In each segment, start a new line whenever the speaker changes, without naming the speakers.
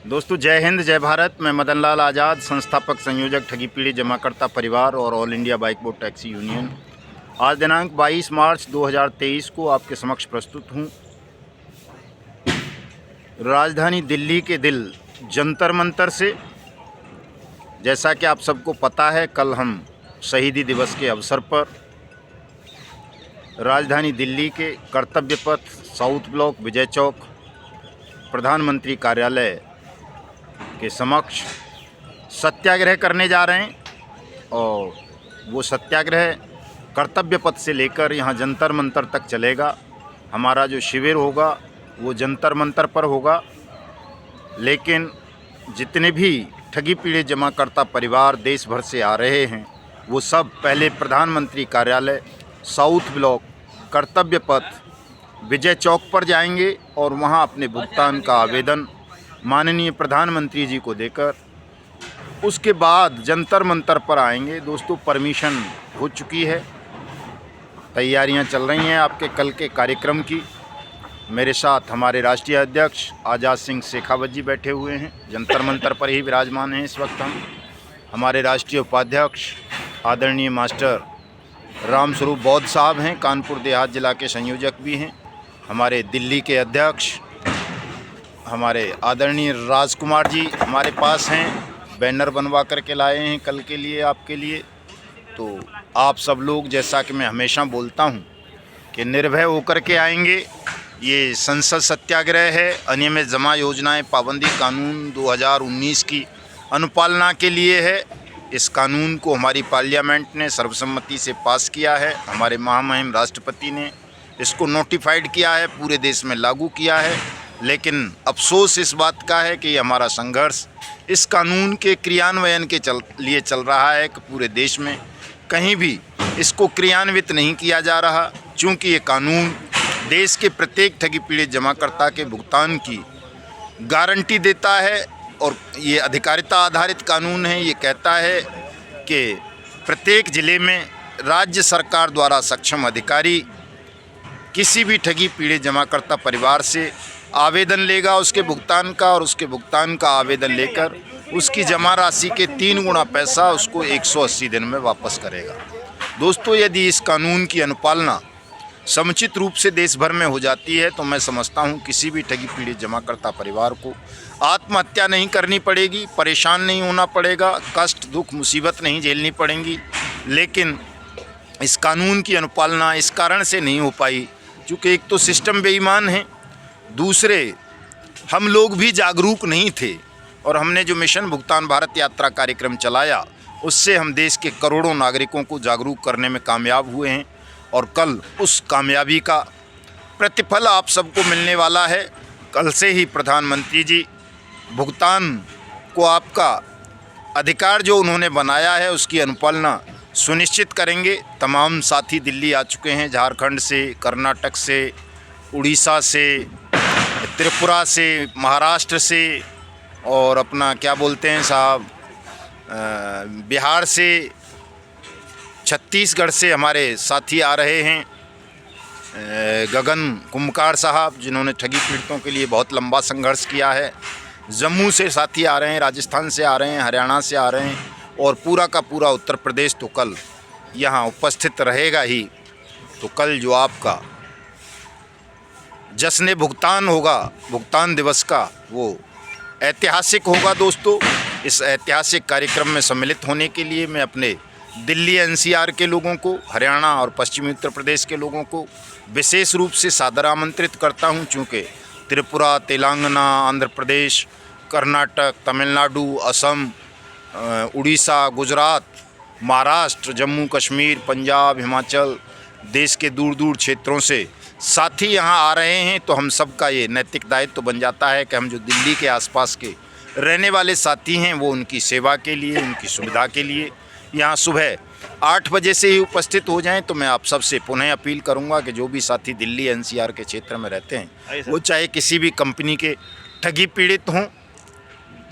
दोस्तों जय हिंद जय भारत। मैं मदन लाल आज़ाद, संस्थापक संयोजक ठगी पीड़ित जमाकर्ता परिवार और all India bike boat taxi union. आज दिनांक 22 मार्च 2023 को आपके समक्ष प्रस्तुत हूँ। राजधानी दिल्ली के दिल जंतर मंतर से, जैसा कि आप सबको पता है, कल हम शहीदी दिवस के अवसर पर राजधानी दिल्ली के कर्तव्य पथ साउथ ब्लॉक विजय चौक प्रधानमंत्री कार्यालय के समक्ष सत्याग्रह करने जा रहे हैं। और वो सत्याग्रह कर्तव्य पथ से लेकर यहाँ जंतर मंतर तक चलेगा। हमारा जो शिविर होगा वो जंतर मंतर पर होगा, लेकिन जितने भी ठगी पीड़ित जमाकर्ता परिवार देश भर से आ रहे हैं वो सब पहले प्रधानमंत्री कार्यालय साउथ ब्लॉक कर्तव्य पथ विजय चौक पर जाएंगे और वहाँ अपने भुगतान का आवेदन माननीय प्रधानमंत्री जी को देकर उसके बाद जंतर मंतर पर आएंगे। दोस्तों परमिशन हो चुकी है, तैयारियां चल रही हैं आपके कल के कार्यक्रम की। मेरे साथ हमारे राष्ट्रीय अध्यक्ष आज़ाद सिंह शेखावत जी बैठे हुए हैं, जंतर मंतर पर ही विराजमान हैं इस वक्त। हमारे राष्ट्रीय उपाध्यक्ष आदरणीय मास्टर रामस्वरूप बौद्ध साहब हैं, कानपुर देहात जिला के संयोजक भी हैं। हमारे दिल्ली के अध्यक्ष हमारे आदरणीय राजकुमार जी हमारे पास हैं, बैनर बनवा करके लाए हैं कल के लिए आपके लिए। तो आप सब लोग, जैसा कि मैं हमेशा बोलता हूं, कि निर्भय होकर के आएंगे। ये संसद सत्याग्रह है, अनियमित जमा योजनाएं पाबंदी कानून 2019 की अनुपालना के लिए है। इस कानून को हमारी पार्लियामेंट ने सर्वसम्मति से पास किया है। हमारे महामहिम राष्ट्रपति ने इसको नोटिफाइड किया है, पूरे देश में लागू किया है। लेकिन अफसोस इस बात का है कि हमारा संघर्ष इस कानून के क्रियान्वयन के लिए चल रहा है कि पूरे देश में कहीं भी इसको क्रियान्वित नहीं किया जा रहा, चूँकि ये कानून देश के प्रत्येक ठगी पीड़ित जमाकर्ता के भुगतान की गारंटी देता है। और ये अधिकारिता आधारित कानून है। ये कहता है कि प्रत्येक ज़िले में राज्य सरकार द्वारा सक्षम अधिकारी किसी भी ठगी पीड़ित जमाकर्ता परिवार से आवेदन लेगा उसके भुगतान का, और उसके भुगतान का आवेदन लेकर उसकी जमा राशि के 3 गुना पैसा उसको 180 दिन में वापस करेगा। दोस्तों यदि इस कानून की अनुपालना समुचित रूप से देश भर में हो जाती है तो मैं समझता हूं किसी भी ठगी पीड़ित जमाकर्ता परिवार को आत्महत्या नहीं करनी पड़ेगी, परेशान नहीं होना पड़ेगा, कष्ट दुख मुसीबत नहीं झेलनी पड़ेंगी। लेकिन इस कानून की अनुपालना इस कारण से नहीं हो पाई क्योंकि एक तो सिस्टम बेईमान है, दूसरे हम लोग भी जागरूक नहीं थे। और हमने जो मिशन भुगतान भारत यात्रा कार्यक्रम चलाया उससे हम देश के करोड़ों नागरिकों को जागरूक करने में कामयाब हुए हैं। और कल उस कामयाबी का प्रतिफल आप सबको मिलने वाला है। कल से ही प्रधानमंत्री जी भुगतान को आपका अधिकार जो उन्होंने बनाया है उसकी अनुपालना सुनिश्चित करेंगे। तमाम साथी दिल्ली आ चुके हैं, झारखंड से, कर्नाटक से, उड़ीसा से, त्रिपुरा से, महाराष्ट्र से, और अपना क्या बोलते हैं साहब, बिहार से, छत्तीसगढ़ से हमारे साथी आ रहे हैं। गगन कुम्भकार साहब जिन्होंने ठगी पीड़ितों के लिए बहुत लंबा संघर्ष किया है। जम्मू से साथी आ रहे हैं, राजस्थान से आ रहे हैं, हरियाणा से आ रहे हैं, और पूरा का पूरा उत्तर प्रदेश तो कल यहाँ उपस्थित रहेगा ही। तो कल जो आपका जश्न भुगतान होगा, भुगतान दिवस का, वो ऐतिहासिक होगा। दोस्तों इस ऐतिहासिक कार्यक्रम में सम्मिलित होने के लिए मैं अपने दिल्ली एनसीआर के लोगों को, हरियाणा और पश्चिमी उत्तर प्रदेश के लोगों को विशेष रूप से सादर आमंत्रित करता हूं, चूँकि त्रिपुरा, तेलंगाना, आंध्र प्रदेश, कर्नाटक, तमिलनाडु, असम, उड़ीसा, गुजरात, महाराष्ट्र, जम्मू कश्मीर, पंजाब, हिमाचल, देश के दूर दूर क्षेत्रों से साथी यहाँ आ रहे हैं। तो हम सब का ये नैतिक दायित्व बन जाता है कि हम जो दिल्ली के आसपास के रहने वाले साथी हैं वो उनकी सेवा के लिए, उनकी सुविधा के लिए यहाँ सुबह 8 बजे से ही उपस्थित हो जाएं। तो मैं आप सबसे पुनः अपील करूँगा कि जो भी साथी दिल्ली एनसीआर के क्षेत्र में रहते हैं वो चाहे किसी भी कंपनी के ठगी पीड़ित हों,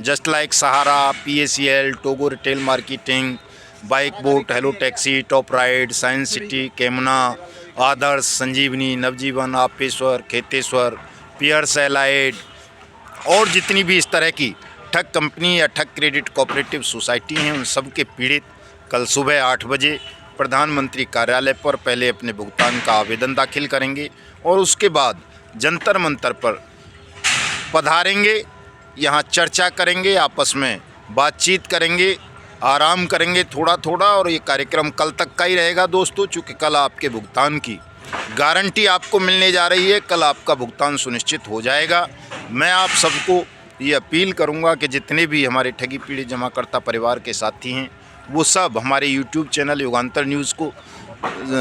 जस्ट लाइक सहारा, PACL, टोगो retail marketing, Bike Bot, Hello Taxi, Top Ride, Science City, केमना, आदर्श, संजीवनी, नवजीवन, आपेश्वर, खेतेश्वर, पियर्स एलाइड और जितनी भी इस तरह की ठग कंपनी या ठग क्रेडिट कोऑपरेटिव सोसाइटी हैं, उन सब के पीड़ित कल सुबह 8 बजे प्रधानमंत्री कार्यालय पर पहले अपने भुगतान का आवेदन दाखिल करेंगे और उसके बाद जंतर मंतर पर पधारेंगे। यहाँ चर्चा करेंगे, आपस में बातचीत करेंगे, आराम करेंगे थोड़ा थोड़ा, और ये कार्यक्रम कल तक का ही रहेगा दोस्तों, चूँकि कल आपके भुगतान की गारंटी आपको मिलने जा रही है। कल आपका भुगतान सुनिश्चित हो जाएगा। मैं आप सबको ये अपील करूंगा कि जितने भी हमारे ठगी पीड़ित जमाकर्ता परिवार के साथी हैं, वो सब हमारे YouTube चैनल युगांतर न्यूज़ को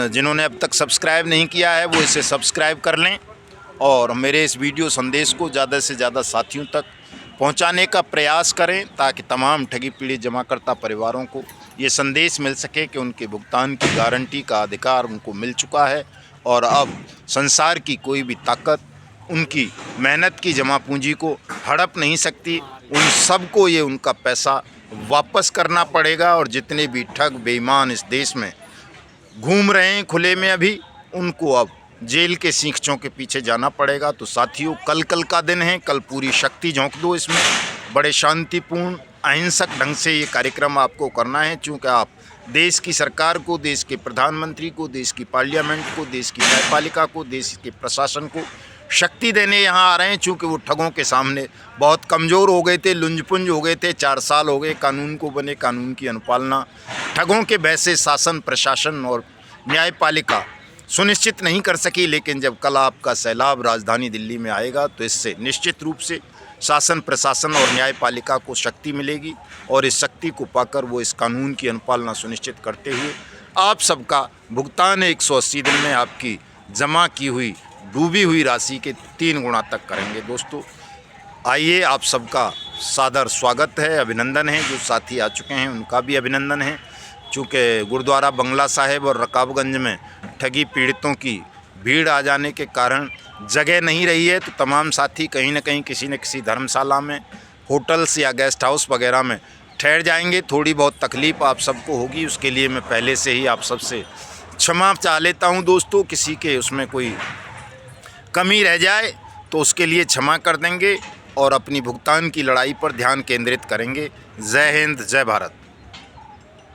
जिन्होंने अब तक सब्सक्राइब नहीं किया है, वो इसे सब्सक्राइब कर लें और मेरे इस वीडियो संदेश को ज़्यादा से ज़्यादा साथियों तक पहुंचाने का प्रयास करें, ताकि तमाम ठगी पीड़ित जमाकर्ता परिवारों को ये संदेश मिल सके कि उनके भुगतान की गारंटी का अधिकार उनको मिल चुका है और अब संसार की कोई भी ताकत उनकी मेहनत की जमा पूंजी को हड़प नहीं सकती। उन सबको ये उनका पैसा वापस करना पड़ेगा और जितने भी ठग बेईमान इस देश में घूम रहे हैं खुले में अभी, उनको अब जेल के सींखों के पीछे जाना पड़ेगा। तो साथियों, कल का दिन है, कल पूरी शक्ति झोंक दो इसमें। बड़े शांतिपूर्ण अहिंसक ढंग से ये कार्यक्रम आपको करना है, चूँकि आप देश की सरकार को, देश के प्रधानमंत्री को, देश की पार्लियामेंट को, देश की न्यायपालिका को, देश के प्रशासन को शक्ति देने यहाँ आ रहे हैं। चूँकि वो ठगों के सामने बहुत कमज़ोर हो गए थे, लुंजपुंज हो गए थे। 4 साल हो गए कानून को बने, कानून की अनुपालना ठगों के भय से शासन, प्रशासन और न्यायपालिका सुनिश्चित नहीं कर सकी। लेकिन जब कल आपका सैलाब राजधानी दिल्ली में आएगा तो इससे निश्चित रूप से शासन, प्रशासन और न्यायपालिका को शक्ति मिलेगी और इस शक्ति को पाकर वो इस कानून की अनुपालना सुनिश्चित करते हुए आप सबका भुगतान 180 दिन में आपकी जमा की हुई डूबी हुई राशि के 3 गुना तक करेंगे। दोस्तों आइए, आप सबका सादर स्वागत है, अभिनंदन है। जो साथी आ चुके हैं उनका भी अभिनंदन है। चूँकि गुरुद्वारा बंगला साहिब और रकाबगंज में ठगी पीड़ितों की भीड़ आ जाने के कारण जगह नहीं रही है, तो तमाम साथी कहीं न कहीं किसी न किसी धर्मशाला में, होटल्स या गेस्ट हाउस वगैरह में ठहर जाएंगे। थोड़ी बहुत तकलीफ़ आप सबको होगी, उसके लिए मैं पहले से ही आप सबसे क्षमा चाह लेता हूँ दोस्तों। किसी के उसमें कोई कमी रह जाए तो उसके लिए क्षमा कर देंगे और अपनी भुगतान की लड़ाई पर ध्यान केंद्रित करेंगे। जय हिंद, जय भारत।